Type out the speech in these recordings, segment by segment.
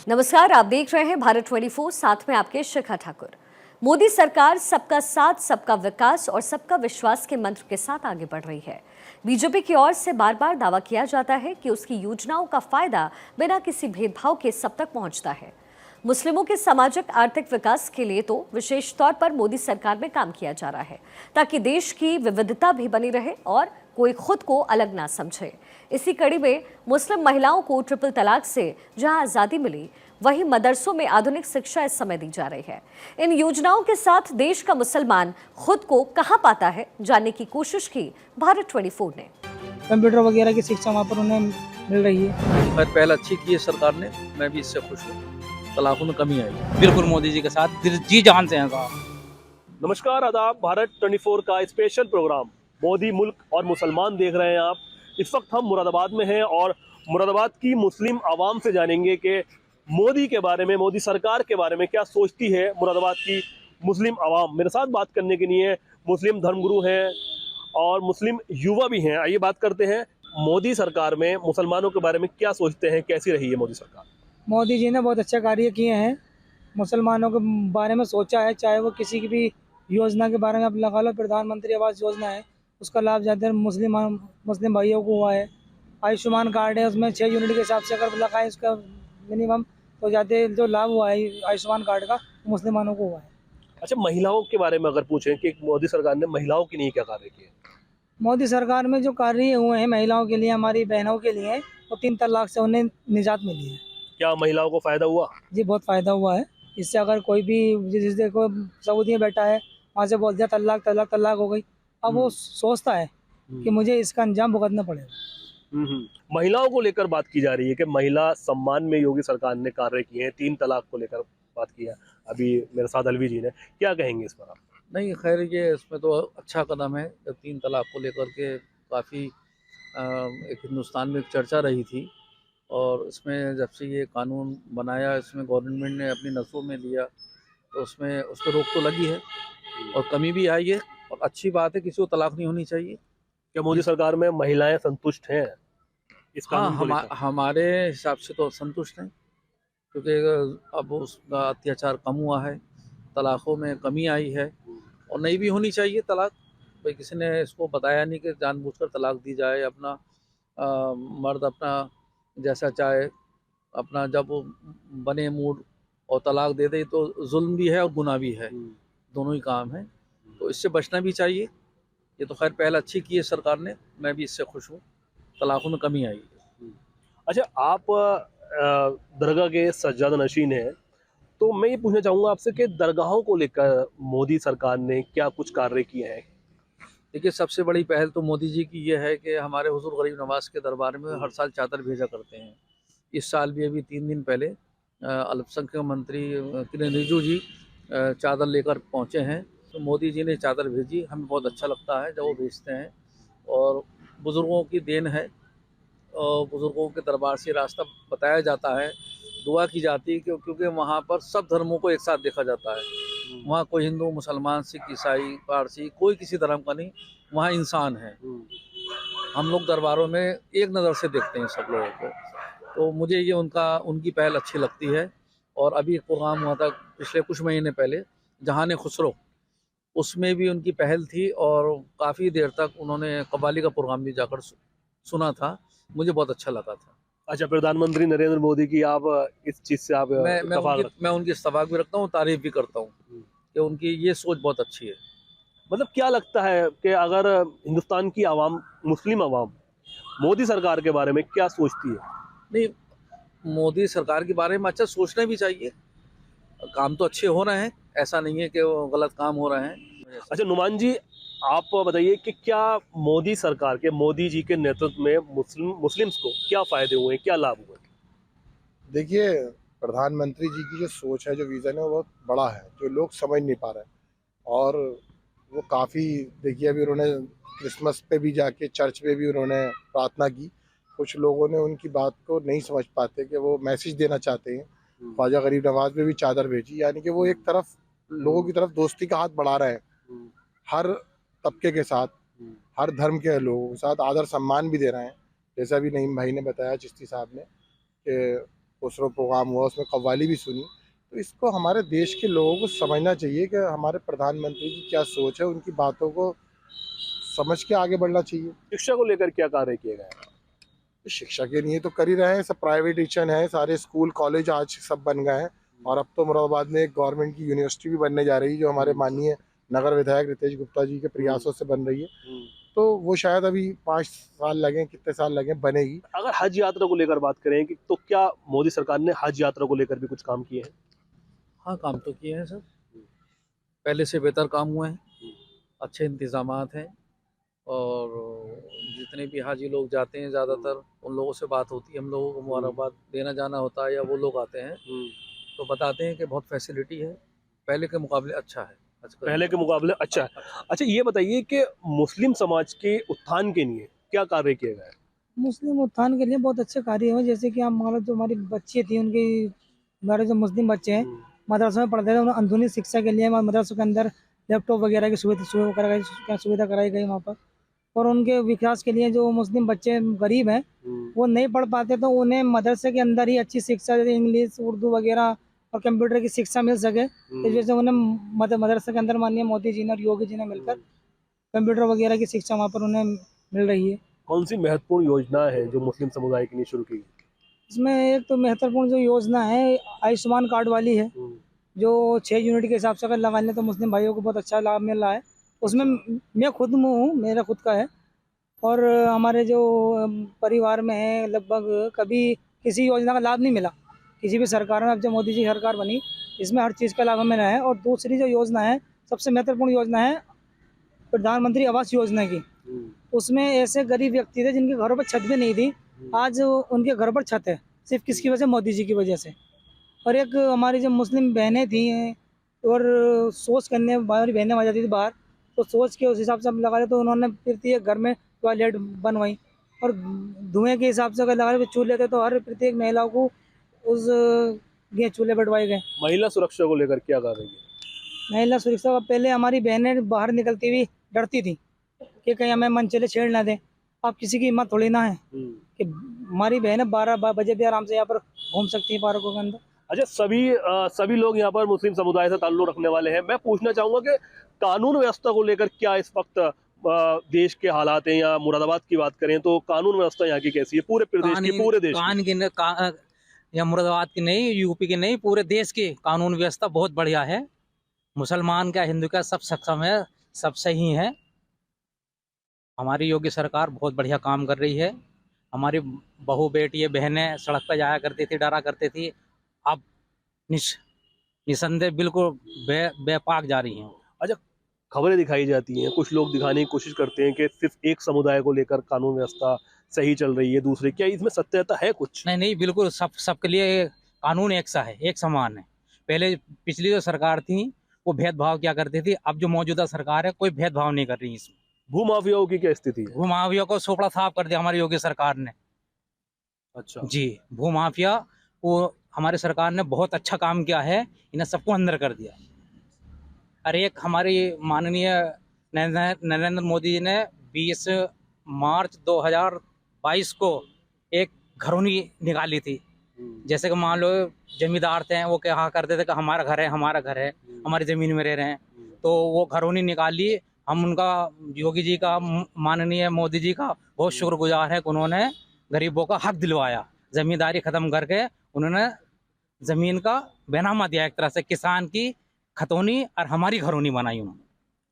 नमस्कार, आप देख रहे हैं भारत 24, साथ में आपके शिखा ठाकुर। मोदी सरकार सबका साथ, सबका विकास और सबका विश्वास के मंत्र के साथ आगे बढ़ रही है। बीजेपी की ओर से बार बार दावा किया जाता है कि उसकी योजनाओं का फायदा बिना किसी भेदभाव के सब तक पहुंचता है। मुस्लिमों के सामाजिक आर्थिक विकास के लिए तो विशेष तौर पर मोदी सरकार में काम किया जा रहा है, ताकि देश की विविधता भी बनी रहे और कोई खुद को अलग ना समझे। इसी कड़ी में मुस्लिम महिलाओं को ट्रिपल तलाक से जहां आजादी मिली, वहीं मदरसों में आधुनिक शिक्षा इस समय दी जा रही है। इन योजनाओं के साथ देश का मुसलमान खुद को कहां पाता है, जानने की कोशिश की भारत 24 ने। कंप्यूटर वगैरह की शिक्षा वहाँ पर उन्हें मिल रही है। पर पहल अच्छी की है सरकार ने, मैं भी इससे खुश हूँ। तलाकों में कमी आई। बिल्कुल मोदी जी के साथ जी जान से हैं साहब। नमस्कार, आदाब। भारत 24 का स्पेशल प्रोग्राम मोदी मुल्क और मुसलमान देख रहे हैं आप। इस वक्त हम मुरादाबाद में हैं और मुरादाबाद की मुस्लिम आवाम से जानेंगे कि मोदी के बारे में, मोदी सरकार के बारे में क्या सोचती है मुरादाबाद की मुस्लिम आवाम। मेरे साथ बात करने के लिए मुस्लिम धर्मगुरु हैं और मुस्लिम युवा भी हैं। आइए बात करते हैं मोदी सरकार में मुसलमानों के बारे में क्या सोचते हैं, कैसी रही है मोदी सरकार। मोदी जी ने बहुत अच्छा कार्य किए हैं, मुसलमानों के बारे में सोचा है। चाहे वो किसी की भी योजना के बारे में आप लगा लो, प्रधानमंत्री आवास योजना है, उसका लाभ ज़्यादातर मुस्लिम भाइयों को हुआ है। आयुष्मान कार्ड है, उसमें 6 यूनिट के हिसाब से अगर लगाए उसका मिनिमम, तो ज़्यादा जो लाभ हुआ है आयुष्मान कार्ड का, मुसलमानों को हुआ है। अच्छा, महिलाओं के बारे में अगर पूछें कि मोदी सरकार ने महिलाओं के लिए क्या कार्य किए। मोदी सरकार में जो कार्य हुए हैं महिलाओं के लिए, हमारी बहनों के लिए, वो 3 तलाक से उन्हें निजात मिली है। क्या महिलाओं को फायदा हुआ? जी, बहुत फ़ायदा हुआ है। इससे अगर कोई भी जिस देखो सऊदी में बैठा है, वहाँ से बोल दिया तलाक तलाक तलाक हो गई, अब वो सोचता है कि मुझे इसका अंजाम भुगतना पड़ेगा। महिलाओं को लेकर बात की जा रही है कि महिला सम्मान में योगी सरकार ने कार्य किए हैं। 3 तलाक को लेकर बात किया अभी मेरे साथ अलवी जी ने, क्या कहेंगे इस पर आप? नहीं, खैर ये इसमें तो अच्छा कदम है। 3 तलाक को लेकर के काफ़ी एक हिंदुस्तान में एक चर्चा रही थी, और इसमें जब से ये कानून बनाया, इसमें गवर्नमेंट ने अपनी नसों में लिया, तो उसमें उस पर रोक तो लगी है और कमी भी आई है, और अच्छी बात है। किसी को तलाक नहीं होनी चाहिए। क्या मोदी सरकार में महिलाएं संतुष्ट हैं इस कानून को लेकर? हमारे हिसाब से तो संतुष्ट हैं, क्योंकि अब उसका अत्याचार कम हुआ है, तलाक़ों में कमी आई है, और नहीं भी होनी चाहिए तलाक। भाई किसी ने इसको बताया नहीं कि जानबूझकर तलाक दी जाए। अपना मर्द अपना जैसा चाहे, अपना जब वो बने मूड और तलाक दे दे, तो जुल्म भी है और गुनाह भी है, दोनों ही काम है। तो इससे बचना भी चाहिए। ये तो खैर पहल अच्छी की है सरकार ने, मैं भी इससे खुश हूँ। तलाक़ों में कमी आई है। अच्छा, आप दरगाह के सज्जाद नशीन हैं, तो मैं ये पूछना चाहूँगा आपसे कि दरगाहों को लेकर मोदी सरकार ने क्या कुछ कार्य किए हैं? देखिए, सबसे बड़ी पहल तो मोदी जी की ये है कि हमारे हुजूर गरीब नवाज के दरबार में हर साल चादर भेजा करते हैं। इस साल भी अभी 3 दिन पहले अल्पसंख्यक मंत्री किरेन रिजिजू जी चादर लेकर पहुँचे हैं। तो मोदी जी ने चादर भेजी, हमें बहुत अच्छा लगता है जब वो भेजते हैं, और बुज़ुर्गों की देन है। और बुज़ुर्गों के दरबार से रास्ता बताया जाता है, दुआ की जाती है, क्योंकि वहाँ पर सब धर्मों को एक साथ देखा जाता है। वहाँ कोई हिंदू, मुसलमान, सिख, ईसाई, पारसी, कोई किसी धर्म का नहीं, वहाँ इंसान है। हम लोग दरबारों में एक नज़र से देखते हैं सब लोगों को। तो मुझे ये उनकी पहल अच्छी लगती है। और अभी एक प्रोग्राम हुआ था पिछले कुछ महीने पहले, जहान खुसरो, उसमें भी उनकी पहल थी, और काफ़ी देर तक उन्होंने कव्वाली का प्रोग्राम भी जाकर सुना था। मुझे बहुत अच्छा लगा था। अच्छा, प्रधानमंत्री नरेंद्र मोदी की आप इस चीज़ से आप मैं उनकी इत्तेफाक भी रखता हूँ, तारीफ भी करता हूँ कि उनकी ये सोच बहुत अच्छी है। मतलब क्या लगता है कि अगर हिंदुस्तान की आवाम, मुस्लिम आवाम मोदी सरकार के बारे में क्या सोचती है? नहीं, मोदी सरकार के बारे में अच्छा सोचना भी चाहिए। काम तो अच्छे हो रहे हैं, ऐसा नहीं है कि वो गलत काम हो रहे हैं। अच्छा नुमान जी, आप बताइए कि क्या मोदी सरकार के, मोदी जी के नेतृत्व में मुस्लिम्स को क्या फ़ायदे हुए, क्या लाभ हुए? देखिए, प्रधानमंत्री जी की जो सोच है, जो विज़न है, वो बहुत बड़ा है, जो लोग समझ नहीं पा रहे हैं। और वो काफ़ी, देखिए अभी उन्होंने क्रिसमस पे भी जाके चर्च पे भी उन्होंने प्रार्थना की। कुछ लोगों ने उनकी बात को नहीं समझ पाते कि वो मैसेज देना चाहते हैं। ख्वाजा गरीब नवाज में भी चादर भेजी, यानी कि वो एक तरफ लोगों की तरफ दोस्ती का हाथ बढ़ा रहे हैं, हर तबके के साथ, हर धर्म के लोगों के साथ आदर सम्मान भी दे रहे हैं। जैसा भी नईम भाई ने बताया, चिश्ती साहब ने, कि खुसरो प्रोग्राम हुआ, उसमें कव्वाली भी सुनी। तो इसको हमारे देश के लोगों को समझना चाहिए कि हमारे प्रधानमंत्री की क्या सोच है, उनकी बातों को समझ के आगे बढ़ना चाहिए। शिक्षा को लेकर क्या कार्य किए गए हैं? शिक्षा के लिए तो कर ही रहे हैं, सब प्राइवेटाइजेशन है, सारे स्कूल कॉलेज आज सब बन गए हैं। और अब तो मुरादाबाद में एक गवर्नमेंट की यूनिवर्सिटी भी बनने जा रही है, जो हमारे माननीय नगर विधायक रितेश गुप्ता जी के प्रयासों से बन रही है। तो वो शायद अभी 5 साल लगे, कितने साल लगे, बनेगी। अगर हज यात्रा को लेकर बात करें कि तो क्या मोदी सरकार ने हज यात्रा को लेकर भी कुछ काम किए हैं? हाँ, काम तो किए हैं सर, पहले से बेहतर काम हुए हैं, अच्छे इंतजामात हैं। और जितने भी हाजी लोग जाते हैं ज़्यादातर उन लोगों से बात होती है, हम लोगों को मुबारकबाद देना जाना होता है, या वो लोग आते हैं तो बताते हैं कि बहुत फैसिलिटी है, पहले के मुकाबले अच्छा है। पहले के मुकाबले अच्छा है। अच्छा, ये बताइए कि मुस्लिम समाज के उत्थान के लिए क्या कार्य किए गए? मुस्लिम उत्थान के लिए बहुत अच्छे कार्य हुए, जैसे कि हम मान लो जो हमारी बच्ची थी, उनकी हमारे जो मुस्लिम बच्चे हैं मदरसों में पढ़ते थे, उन्हें आधुनिक शिक्षा के लिए मदरसों के अंदर लैपटॉप वगैरह की सुविधा कराई गई वहाँ पर। और उनके विकास के लिए जो मुस्लिम बच्चे गरीब हैं वो नहीं पढ़ पाते, तो उन्हें मदरसे के अंदर ही अच्छी शिक्षा, जैसे इंग्लिश, उर्दू वगैरह और कंप्यूटर की शिक्षा मिल सके। इस वजह से उन्हें मदरसे के अंदर माननीय मोदी जी ने और योगी जी ने मिलकर कंप्यूटर वगैरह की शिक्षा वहाँ पर उन्हें मिल रही है। कौन सी महत्वपूर्ण योजना है जो मुस्लिम समुदाय के लिए शुरू की गई? इसमें एक तो महत्वपूर्ण जो योजना है आयुष्मान कार्ड वाली है, जो 6 यूनिट के हिसाब से अगर लगा लें तो मुस्लिम भाइयों को बहुत अच्छा लाभ मिल रहा है। उसमें मैं खुद हूँ, मेरा खुद का है। और हमारे जो परिवार में है लगभग कभी किसी योजना का लाभ नहीं मिला किसी भी सरकार में। अब जब मोदी जी सरकार बनी, इसमें हर चीज़ का लाभ हमें रहा है। और दूसरी जो योजना है, सबसे महत्वपूर्ण योजना है प्रधानमंत्री आवास योजना की। उसमें ऐसे गरीब व्यक्ति थे जिनके घरों पर छत भी नहीं थी, आज उनके घर पर छत है, सिर्फ किसकी वजह से? मोदी जी की वजह से। और एक हमारी जो मुस्लिम बहनें थी और सोच करने हमारी बहनें आ जाती थी बाहर, तो सोच के उस हिसाब से हम लगा रहे, तो उन्होंने प्रत्येक घर में टॉयलेट बनवाई। और धुएं के हिसाब से अगर लगा रहे चूल्हे थे, तो हर प्रत्येक महिला को उस गैस चूल्हे बैठवाए गए। महिला सुरक्षा को लेकर क्या कार्य किए? महिला सुरक्षा, पहले हमारी बहनें बाहर निकलती हुई डरती थी कि कहीं हमें मन चले छेड़ ना दें। अब किसी की हिम्मत थोड़ी ना है कि हमारी बहनें 12 बजे भी आराम से यहाँ पर घूम सकती है पार्कों के अंदर। अच्छा, सभी लोग यहाँ पर मुस्लिम समुदाय से ताल्लुक रखने वाले हैं। मैं पूछना चाहूंगा कि कानून व्यवस्था को लेकर क्या इस वक्त देश के हालात हैं, या मुरादाबाद की बात करें तो कानून व्यवस्था यहाँ की कैसी है? पूरे प्रदेश की, पूरे देश की? या मुरादाबाद की नहीं, यूपी की नहीं, पूरे देश की कानून व्यवस्था बहुत बढ़िया है। मुसलमान का, हिंदू का, सब सक्षम है, सब सही है। हमारी योगी सरकार बहुत बढ़िया काम कर रही है। हमारी बहू बेटी बहनें सड़क पर जाया करती थी, डरा करती थी, अब निसंदेह बिल्कुल बेपाक जा रही हैं। अच्छा, खबरें दिखाई जाती हैं, कुछ लोग दिखाने की कोशिश करते हैं कि सिर्फ एक समुदाय को लेकर कानून व्यवस्था सही चल रही है, दूसरे, क्या इसमें सत्यता है कुछ? नहीं, बिल्कुल सबके लिए कानून एक सा है, एक समान है। पहले पिछली जो सरकार थी वो भेदभाव क्या करती थी, अब जो मौजूदा सरकार है कोई भेदभाव नहीं कर रही इसमें। भूमाफियाओं की क्या स्थिति है? भूमाफिया को सोपड़ा साफ कर दिया हमारी योगी सरकार ने। अच्छा जी, भूमाफिया को हमारी सरकार ने बहुत अच्छा काम किया है, इन्हें सबको अंदर कर दिया। अरे एक हमारी माननीय नरेंद्र मोदी जी ने 20 मार्च 2022 को एक घरौनी निकाली थी। जैसे कि मान लो जमींदार थे, वो क्या करते थे कि हमारा घर है, हमारी ज़मीन में रह रहे हैं, तो वो घरौनी निकाली। हम उनका, योगी जी का, माननीय मोदी जी का बहुत शुक्रगुजार है कि उन्होंने गरीबों का हक दिलवाया। ज़मींदारी ख़त्म करके उन्होंने ज़मीन का बेनामा दिया, एक तरह से किसान की खतौनी और हमारी घरौनी बनाई उन्होंने।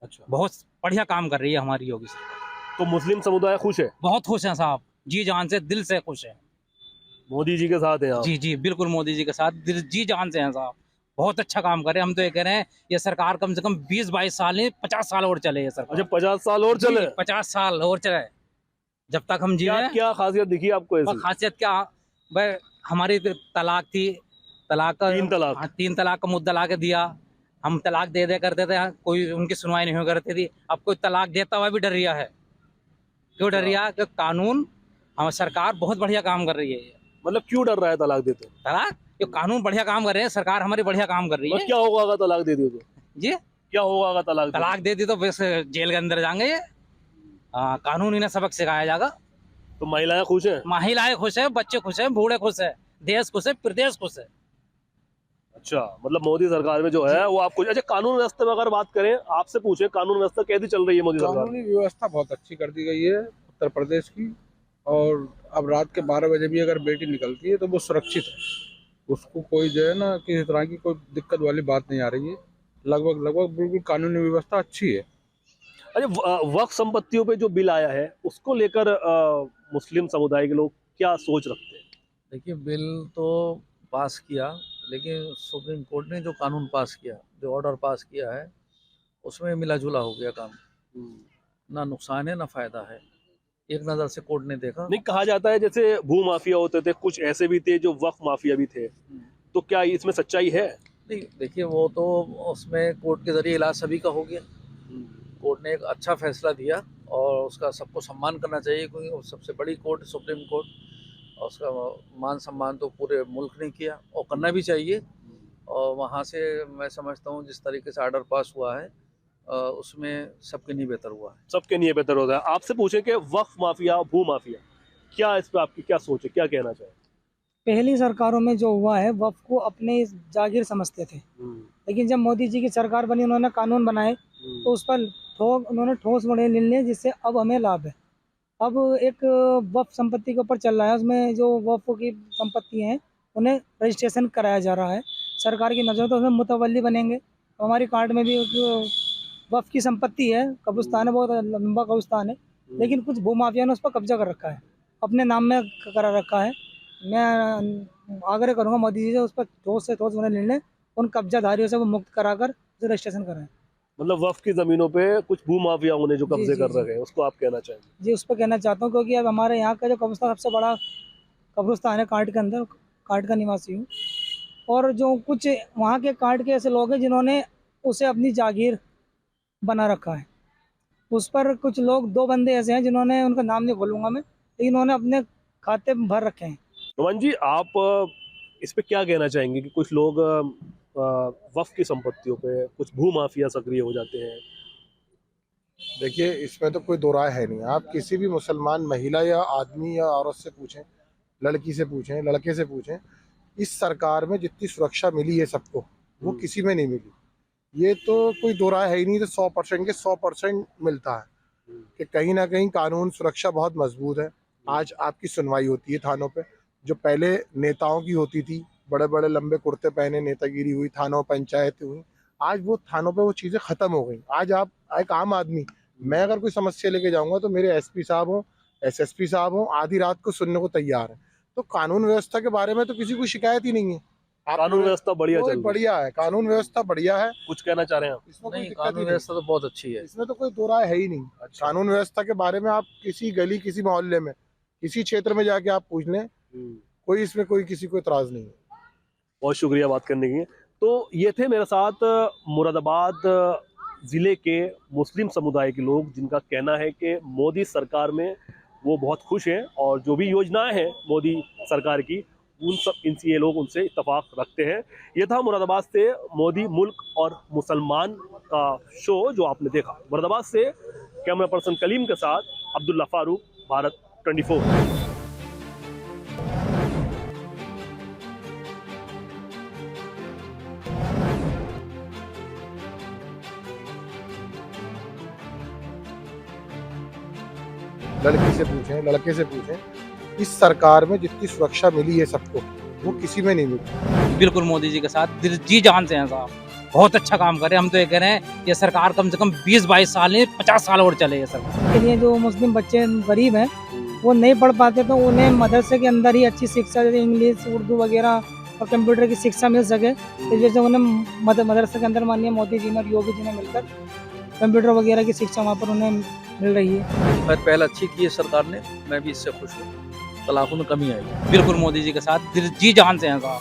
अच्छा, बहुत बढ़िया काम कर रही है हमारी योगी सरकार। तो मुस्लिम समुदाय खुश है? बहुत खुश हैं साहब, जी जान से, दिल से खुश है। मोदी जी के साथ हैं आप? जी, बिल्कुल मोदी जी के साथ जी जान से हैं साहब, बहुत अच्छा काम कर रहे हैं। हम तो ये कह रहे हैं ये सरकार कम से कम 20-22 साल नहीं, 50 साल और चले ये सरकार। अच्छा, 50 साल और चले? 50 साल और चले, जब तक हम जिए। क्या खासियत दिखी आपको ऐसी? खासियत क्या भाई, हमारी तलाक थी, तलाक का 3 तलाक का मुद्दा ला के दिया। हम तलाक दे करते थे, कोई उनकी सुनवाई नहीं हो करती थी। अब कोई तलाक देता हुआ भी डर रहा है। क्यों डर रहा है? कि कानून, हमारी सरकार बहुत बढ़िया काम कर रही है। मतलब क्यों डर रहा है तलाक देते? तलाक, ये कानून बढ़िया काम कर रहे हैं, सरकार हमारी बढ़िया काम कर रही है। क्या होगा अगर तलाक दे दी तो? जी, क्या होगा अगर तलाक दे दी तो बस जेल के अंदर जाएंगे ये। कानून इन्हें सबक सिखाया जाएगा। तो महिलाएं खुश हैं? महिलाएं खुश है, बच्चे खुश है, बूढ़े खुश है, देश खुश है, प्रदेश खुश है। अच्छा, मतलब मोदी सरकार में जो है वो आपको, अच्छा कानून व्यवस्था में अगर बात करें, आपसे पूछे कानून व्यवस्था कैसी चल रही है मोदी सरकार में? कानूनी व्यवस्था बहुत अच्छी कर दी गई है उत्तर प्रदेश की। और अब रात के 12 बजे भी अगर बेटी निकलती है तो वो सुरक्षित है, उसको कोई जो है ना किसी तरह की कोई दिक्कत वाली बात नहीं आ रही है। लगभग बिल्कुल कानूनी व्यवस्था अच्छी है। अरे वक्फ संपत्तियों पे जो बिल आया है उसको लेकर मुस्लिम समुदाय के लोग क्या सोच रखते हैं? देखिए, बिल तो पास किया, लेकिन सुप्रीम कोर्ट ने जो कानून पास किया, जो ऑर्डर पास किया है, उसमें मिला जुला हो गया काम। ना नुकसान है ना फायदा है, एक नज़र से कोर्ट ने देखा। नहीं, कहा जाता है जैसे भू माफिया होते थे, कुछ ऐसे भी थे जो वक्फ माफिया भी थे, तो क्या इसमें सच्चाई है? नहीं, देखिए, वो तो उसमें कोर्ट के जरिए इलाज सभी का हो गया। कोर्ट ने एक अच्छा फैसला दिया और उसका सबको सम्मान करना चाहिए, क्योंकि वो सबसे बड़ी कोर्ट सुप्रीम कोर्ट, और उसका मान सम्मान तो पूरे मुल्क ने किया और करना भी चाहिए। और वहाँ से मैं समझता हूँ जिस तरीके से ऑर्डर पास हुआ है, उसमें सबके लिए बेहतर हुआ है। सबके लिए बेहतर होता है। आपसे पूछे कि वक्फ माफिया, भू माफिया, क्या इस पे आपकी क्या सोच है, क्या कहना चाहिए? पहली सरकारों में जो हुआ है वक्फ को अपने जागीर समझते थे, लेकिन जब मोदी जी की सरकार बनी, उन्होंने कानून बनाए तो उस पर उन्होंने ठोस निर्णय लिए, जिससे अब हमें लाभ है। अब एक वक्फ संपत्ति के ऊपर चल रहा है, उसमें जो वक्फ की संपत्ति हैं उन्हें रजिस्ट्रेशन कराया जा रहा है सरकार की नज़र, तो उसमें मुतवल्ली बनेंगे। हमारी कार्ड में भी एक वक्फ की संपत्ति है, कब्रिस्तान है, बहुत लंबा कब्रिस्तान है, लेकिन कुछ भूमाफिया ने उस पर कब्जा कर रखा है, अपने नाम में करा रखा है। मैं आग्रह करूँगा मोदी जी से उस पर ठोस से ठोस निर्णय लें, उन कब्जाधारियों से वो मुक्त कराकर उसे रजिस्ट्रेशन कराएं। मतलब वक्फ की जमीनों पे कुछ भू माफियाओं ने जो जी, कब्जे जी, कर जी। रखे हैं, उसको आप कहना चाहेंगे? जी, उस पर कहना चाहता हूँ, क्योंकि अब हमारे यहाँ का जो कब्रिस्तान सबसे बड़ा कब्रिस्तान है कार्ड के अंदर, कार्ड का निवासी हूँ, और जो कुछ वहाँ के कार्ड के ऐसे लोग हैं जिन्होंने उसे अपनी जागीर बना रखा है। उस पर कुछ लोग, 2 बंदे ऐसे हैं जिन्होंने, उनका नाम नहीं बोलूँगा मैं, लेकिन उन्होंने अपने खाते में भर रखे हैं। रोमान जी, आप इस पे क्या कहना चाहेंगे कि कुछ लोग वक्फ की संपत्तियों पे, कुछ भू माफिया सक्रिय हो जाते हैं? देखिए, इसमें तो कोई दो राय है नहीं। आप किसी भी मुसलमान महिला या आदमी या औरत से पूछें, लड़की से पूछें, लड़के से पूछें, इस सरकार में जितनी सुरक्षा मिली है सबको, वो किसी में नहीं मिली। ये तो कोई दो राय है ही नहीं, तो 100% के 100% मिलता है कि कहीं ना कहीं कानून सुरक्षा बहुत मजबूत है। आज आपकी सुनवाई होती है थानों पे, जो पहले नेताओं की होती थी, बड़े बड़े लंबे कुर्ते पहने नेतागिरी हुई, थानों पंचायतें हुई, आज वो थानों पे वो चीज़ें ख़त्म हो गई। आज आप एक आम आदमी, मैं अगर कोई समस्या लेके जाऊंगा तो मेरे एसपी साहब हों, एसएसपी साहब हों, आधी रात को सुनने को तैयार है। तो कानून व्यवस्था के बारे में तो किसी को शिकायत ही नहीं है। कानून व्यवस्था बढ़िया चल रही है। बढ़िया है, कानून व्यवस्था बढ़िया है। कुछ कहना चाह रहे हैं आप? इसमें कोई नहीं, दिक्कत ही कानून नहीं। व्यवस्था तो बहुत अच्छी है। इसमें तो कोई दो राय है ही नहीं। अच्छा। कानून व्यवस्था के बारे में आप किसी गली, किसी मोहल्ले में, किसी क्षेत्र में जाके आप पूछ लें, कोई इसमें कोई किसी को इतराज नहीं है। बहुत शुक्रिया बात करने के लिए। तो ये थे मेरे साथ मुरादाबाद ज़िले के मुस्लिम समुदाय के लोग, जिनका कहना है कि मोदी सरकार में वो बहुत खुश हैं और जो भी योजनाएं हैं मोदी सरकार की, उन सब इनसे ये लोग उनसे इत्तेफाक रखते हैं। ये था मुरादाबाद से मोदी मुल्क और मुसलमान का शो जो आपने देखा। मुरादाबाद से कैमरा पर्सन कलीम के साथ अब्दुल्ला फारूक, भारत 24। लड़की से पूछें, लड़के से पूछें, इस सरकार में जितनी सुरक्षा मिली है सबको, वो किसी में नहीं मिली। बिल्कुल मोदी जी के साथ दिल जी जान से हैं साहब, बहुत अच्छा काम करे। हम तो ये कह रहे हैं ये सरकार कम से कम 20-22 साल नहीं 50 साल और चले ये सरकार। के लिए जो मुस्लिम बच्चे गरीब हैं वो नहीं पढ़ पाते, तो उन्हें मदरसे के अंदर ही अच्छी शिक्षा, जैसे इंग्लिश, उर्दू वगैरह और कंप्यूटर की शिक्षा मिल सके। तो जैसे उन्हें मदरसे के अंदर माननीय मोदी जी ने और योगी जी ने मिलकर कंप्यूटर वगैरह की शिक्षा वहाँ पर उन्हें मिल रही है। खैर, पहल अच्छी की है सरकार ने, मैं भी इससे खुश हूँ। तलाकों में कमी आएगी। बिल्कुल मोदी जी के साथ दिल जी जान से हैं साहब।